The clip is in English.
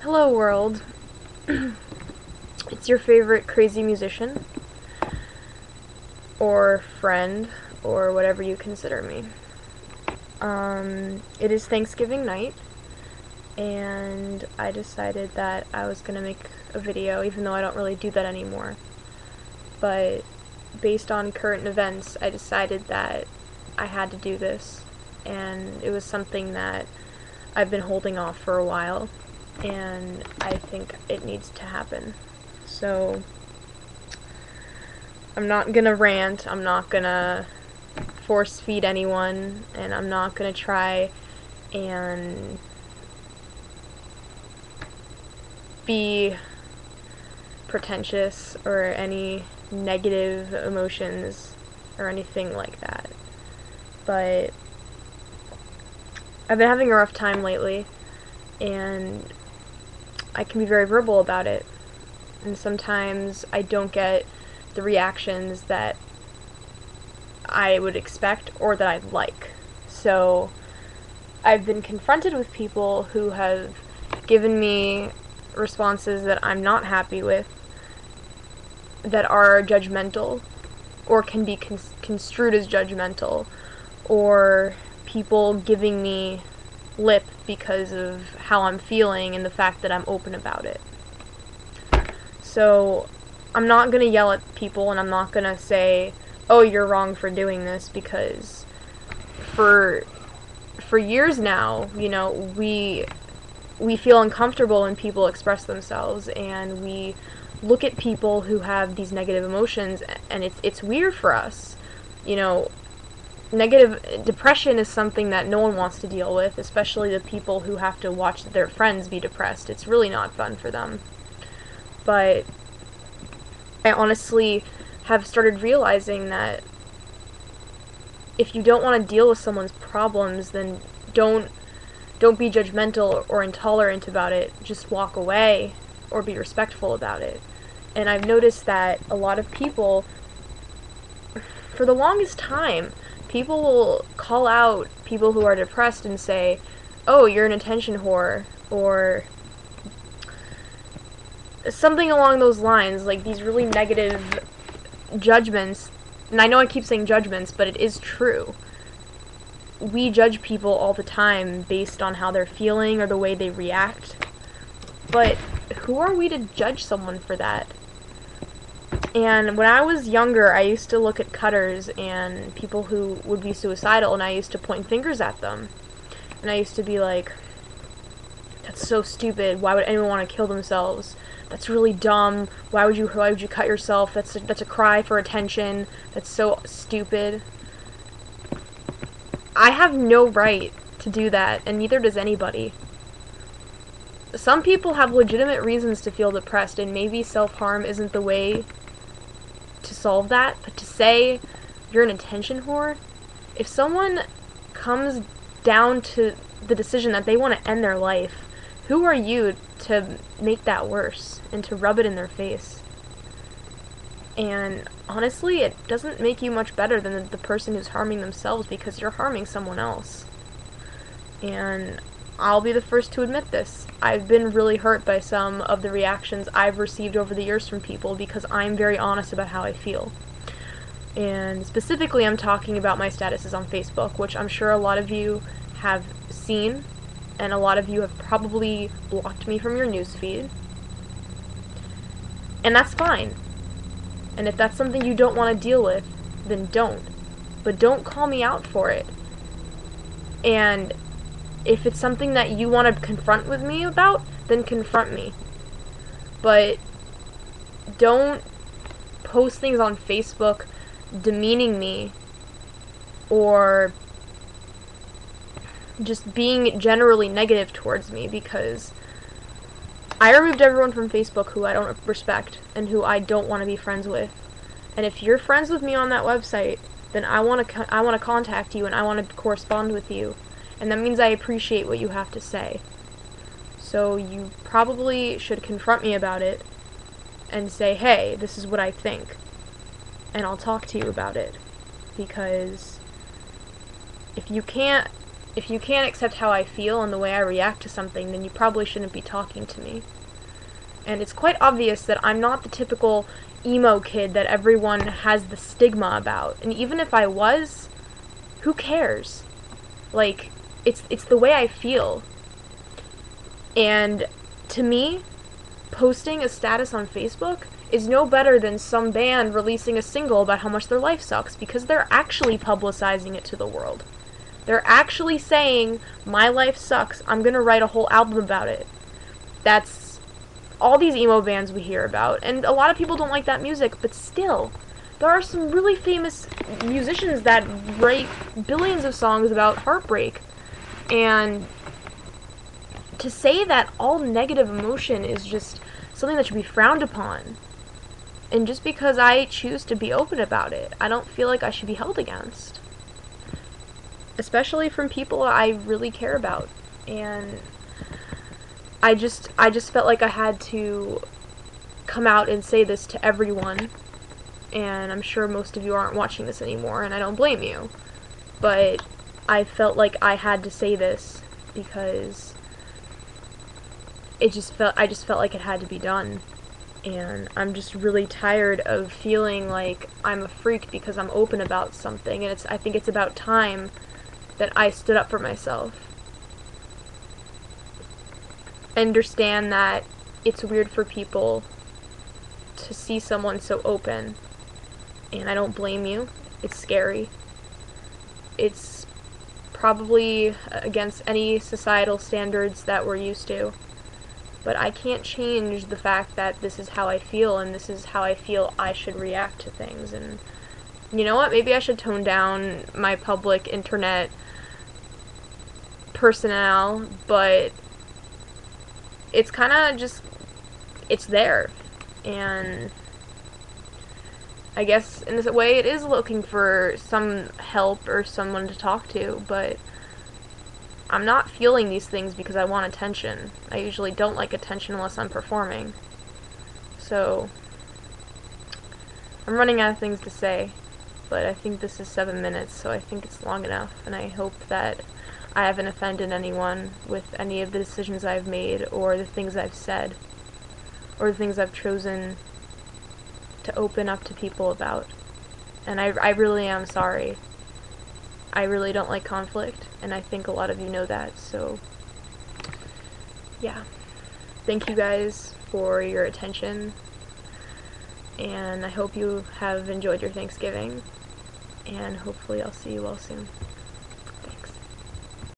Hello world. It's your favorite crazy musician, or friend, or whatever you consider me. It is Thanksgiving night, and I decided that I was gonna make a video, even though I don't really do that anymore. But based on current events, I decided that I had to do this, and it was something that I've been holding off for a while, and I think it needs to happen. So, I'm not gonna rant, I'm not gonna force feed anyone, and I'm not gonna try and be pretentious or any negative emotions or anything like that. But I've been having a rough time lately, and I can be very verbal about it. And sometimes I don't get the reactions that I would expect or that I'd like. So I've been confronted with people who have given me responses that I'm not happy with, that are judgmental, or can be construed as judgmental, or people giving me lip because of how I'm feeling and the fact that I'm open about it. So I'm not gonna yell at people, and I'm not gonna say, oh, you're wrong for doing this, because for years now, we feel uncomfortable when people express themselves, and we look at people who have these negative emotions, and it's weird for us. Negative depression is something that no one wants to deal with, especially the people who have to watch their friends be depressed. It's really not fun for them. But I honestly have started realizing that if you don't want to deal with someone's problems, then don't be judgmental or intolerant about it. Just walk away or be respectful about it. And I've noticed that a lot of people, for the longest time, people will call out people who are depressed and say, oh, you're an attention whore, or something along those lines, like these really negative judgments. And I know I keep saying judgments, but it is true. We judge people all the time based on how they're feeling or the way they react. But who are we to judge someone for that? And when I was younger, I used to look at cutters and people who would be suicidal, and I used to point fingers at them. And I used to be like, that's so stupid. Why would anyone want to kill themselves? That's really dumb. Why would you cut yourself? That's a cry for attention. That's so stupid. I have no right to do that, and neither does anybody. Some people have legitimate reasons to feel depressed, and maybe self-harm isn't the way to solve that, but to say you're an attention whore, if someone comes down to the decision that they want to end their life, who are you to make that worse and to rub it in their face? And honestly, it doesn't make you much better than the person who's harming themselves, because you're harming someone else. And I'll be the first to admit this. I've been really hurt by some of the reactions I've received over the years from people, because I'm very honest about how I feel. And specifically, I'm talking about my statuses on Facebook, which I'm sure a lot of you have seen, and a lot of you have probably blocked me from your newsfeed. And that's fine. And if that's something you don't want to deal with, then don't. But don't call me out for it. And if it's something that you want to confront with me about, then confront me. But don't post things on Facebook demeaning me, or just being generally negative towards me, because I removed everyone from Facebook who I don't respect and who I don't want to be friends with. And if you're friends with me on that website, then I want to contact you, and I want to correspond with you. And that means I appreciate what you have to say. So you probably should confront me about it and say, hey, this is what I think. And I'll talk to you about it. Because if you can't if you can't accept how I feel and the way I react to something, then you probably shouldn't be talking to me. And it's quite obvious that I'm not the typical emo kid that everyone has the stigma about. And even if I was, who cares? Like, it's the way I feel. And to me, posting a status on Facebook is no better than some band releasing a single about how much their life sucks, because they're actually publicizing it to the world. They're actually saying, my life sucks, I'm gonna write a whole album about it. That's all these emo bands we hear about, and a lot of people don't like that music, but still, there are some really famous musicians that write billions of songs about heartbreak, and to say that all negative emotion is just something that should be frowned upon, and just because I choose to be open about it, I don't feel like I should be held against. Especially from people I really care about. And I just felt like I had to come out and say this to everyone. And I'm sure most of you aren't watching this anymore, and I don't blame you. But I felt like I had to say this because I just felt like it had to be done. And I'm just really tired of feeling like I'm a freak because I'm open about something, and I think it's about time that I stood up for myself. I understand that it's weird for people to see someone so open, and I don't blame you. It's scary. It's probably against any societal standards that we're used to. But I can't change the fact that this is how I feel, and this is how I feel I should react to things. And you know what? Maybe I should tone down my public internet personnel, but it's kind of just, it's there. And I guess in this way it is looking for some help or someone to talk to, but I'm not feeling these things because I want attention. I usually don't like attention unless I'm performing. So, I'm running out of things to say, but I think this is 7 minutes, so I think it's long enough, and I hope that I haven't offended anyone with any of the decisions I've made, or the things I've said, or the things I've chosen to open up to people about. And I really am sorry. I really don't like conflict, and I think a lot of you know that, so yeah. Thank you guys for your attention, and I hope you have enjoyed your Thanksgiving, and hopefully I'll see you all soon.